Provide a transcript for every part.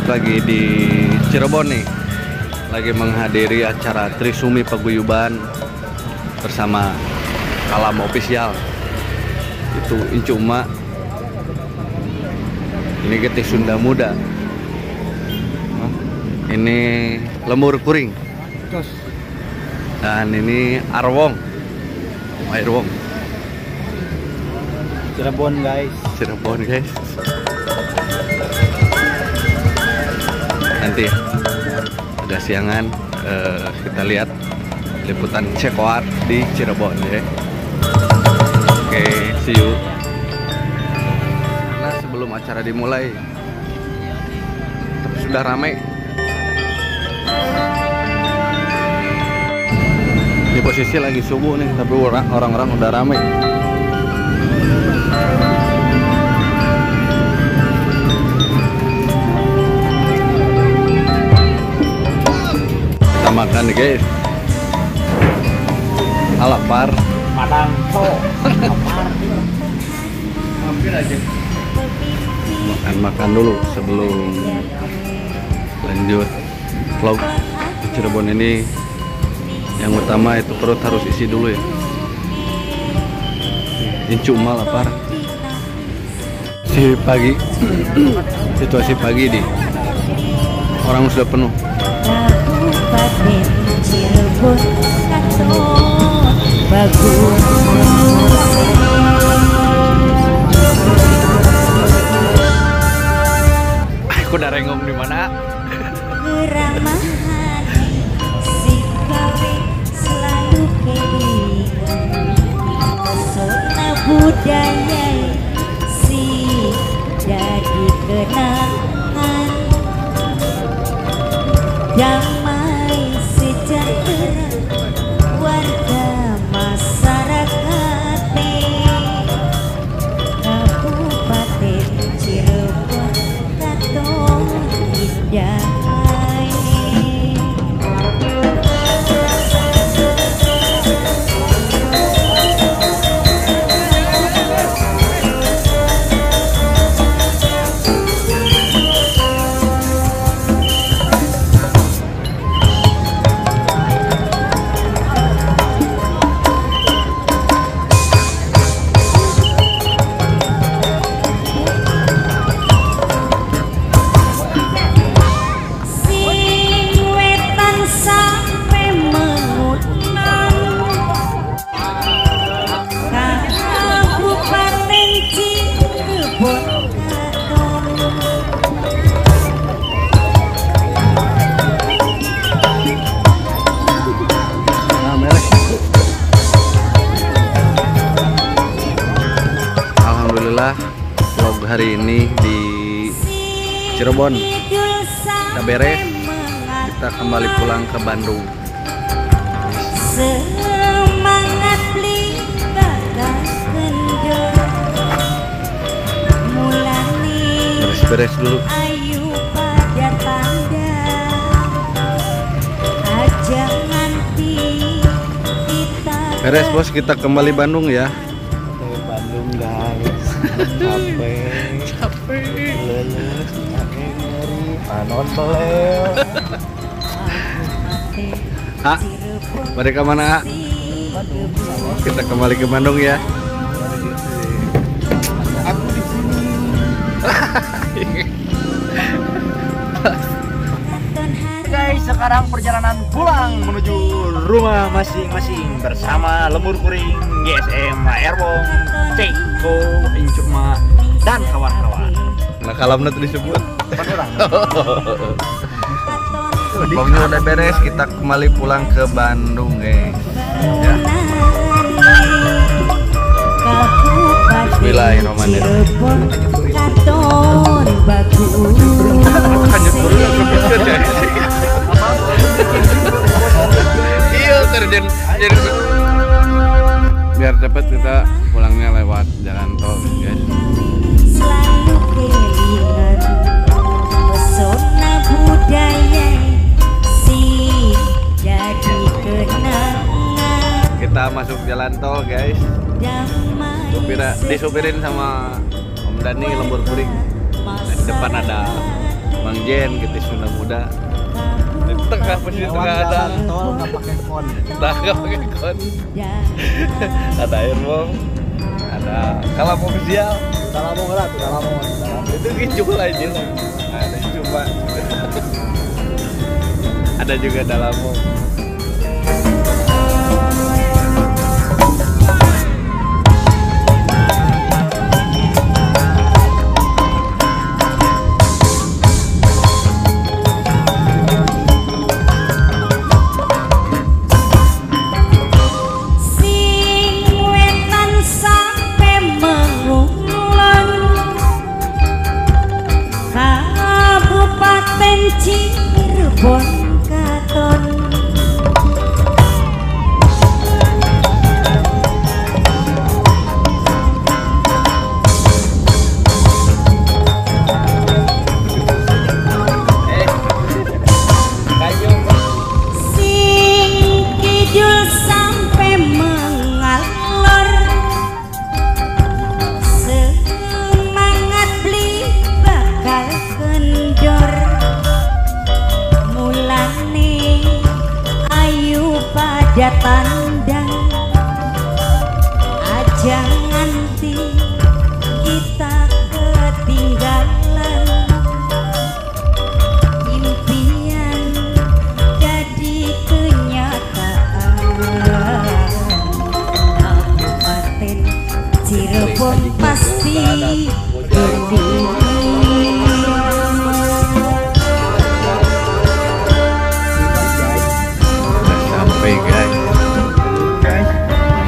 lagi di Cirebon nih, lagi menghadiri acara Trisumi Paguyuban bersama Kalam Official. Itu Incuma, ini Getih Sunda Muda, ini Lemur Kuring, dan ini Arwong. Cirebon guys. Nanti ada siangan kita lihat liputan Cekoar di Cirebon ya. Oke, see you. Nah, sebelum acara dimulai sudah ramai. Di posisi lagi subuh nih, tapi orang-orang udah ramai. Kita makan nih guys. Lapar. Padang to. Mampir aja. Makan dulu sebelum lanjut vlog di Cirebon ini. Yang utama itu perut harus isi dulu ya. Incuma lapar. Situasi pagi di orang sudah penuh. Aku udah rengong di mana? Budaya si jadi kenangan, damai sejahtera warga masyarakat Kabupaten Cirebon katon indah. Alhamdulillah vlog hari ini di Cirebon kita beres, kita kembali pulang ke Bandung. Semangat beres dulu. Beres bos, kita kembali Bandung ya. Bandung guys. Capek. Leles, nyeri, panon belel. Mereka mana? Kita kembali ke Bandung ya. Aku di sini. Guys, sekarang perjalanan pulang menuju rumah masing-masing bersama Lemur Kuring, GSM, Erwong, Ceko, Incuma, dan kawan-kawan. Nah, kalamnya tuh disebut. Orang. Vlognya udah beres, kita kembali pulang ke Bandung guys. Ya. Bismillahirrahmanirrahim. Iya terjun biar cepet kita pulangnya lewat jalan tol guys. Selalu keingat pesona budaya si jadi kenangan. Kita masuk jalan tol guys. Disupirin sama Om Dani Lemur Kuring. Nah, di depan ada Mang Jen kita Sunda Muda. Di tengah posisi tengah ada. Tol nggak pakai kon. Nggak pakai kon. Ada Airwong, ada Kalam Official. Dalamong lah, dalamong. Itu Icul aja lah. Ada cuma. Ada juga Dalamong. Cirebon Katon sing kidul sampai mengalor semangat beli bakal kendor pada tandang aja nganti kita ketinggalan impian jadi kenyataan. Kabupaten Cirebon pasti berdiri. Guys,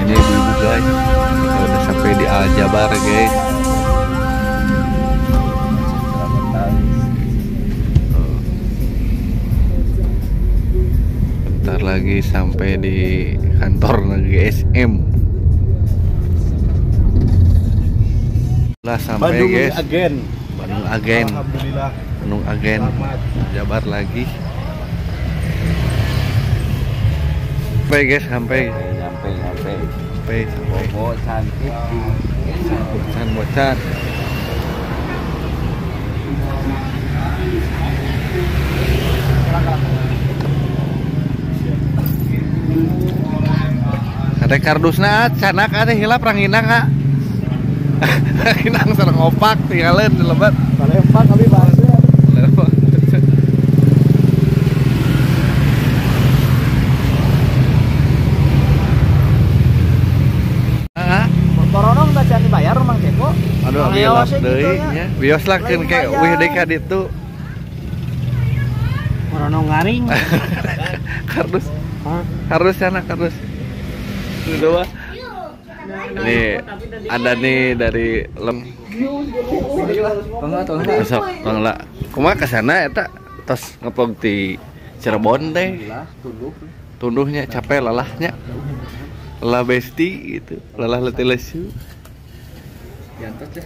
ini ibu-ibu guys, kita udah sampai di Aljabar guys. Bentar lagi sampai di kantor GSM. Lah sampai Bandung guys. agen. Bandung agen. Alhamdulillah. Bandung agen. Jabar lagi. Sampai guys, sampai. Bobo cantik di Bocan. Ada kardusna canak ada hilap ranginang kak. Ranginang sareng opak tinggalin di lebat. Palembang kami bahasnya. Koronong tak can dibayar Mang Ceko. Aduh, bios deui nya. Bios lakeun kayak wih deui ka ditu. Koronong ngaring. Kardus. Kardus sana kardus. Dua. Nih ada nih dari lem. Besok tongla. Kumaha ka sana eta tos ngepog ti Cirebon teh. Tunduhnya capek lelahnya. Lelah besti gitu, lelah letih lesu. Diantos deh.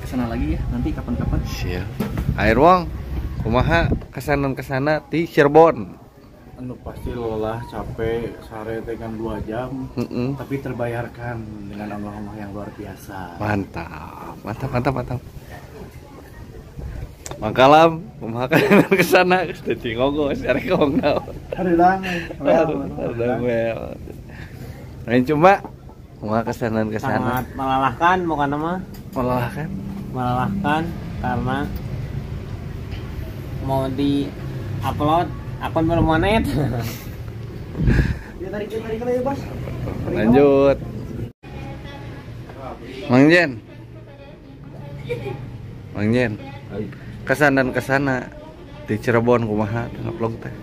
Kesana lagi ya, nanti kapan-kapan. Siap. Airwong, kumaha kesana ti Cirebon. Anu pasti lelah, capek, sehari dengan 2 jam, tapi terbayarkan dengan Allah yang luar biasa. Mantap, mantap, mantap, mantap. Makalam, kumaha kesana teh ngogos, arek ngomong. Hareudang. Main cuma kumaha kesana. Sangat melelahkan, bukan nama Melelahkan. melelahkan karena mau di upload akun bermonet. Lanjut. Mang Jen. Kesana di Cirebon kumaha ngupload teh.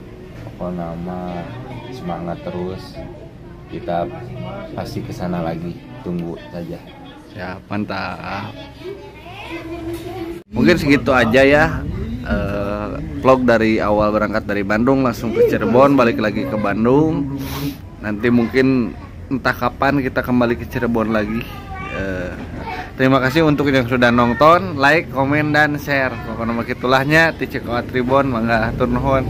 Pokoknya nama semangat terus, kita pasti kesana lagi, tunggu saja. Ya mantap. Mungkin segitu aja ya vlog dari awal berangkat dari Bandung langsung ke Cirebon, balik lagi ke Bandung. Nanti mungkin entah kapan kita kembali ke Cirebon lagi. Terima kasih untuk yang sudah nonton, like, komen, dan share. Pokoknya makitulahnya ti Ceko Tribon, mangga hatur nuhun.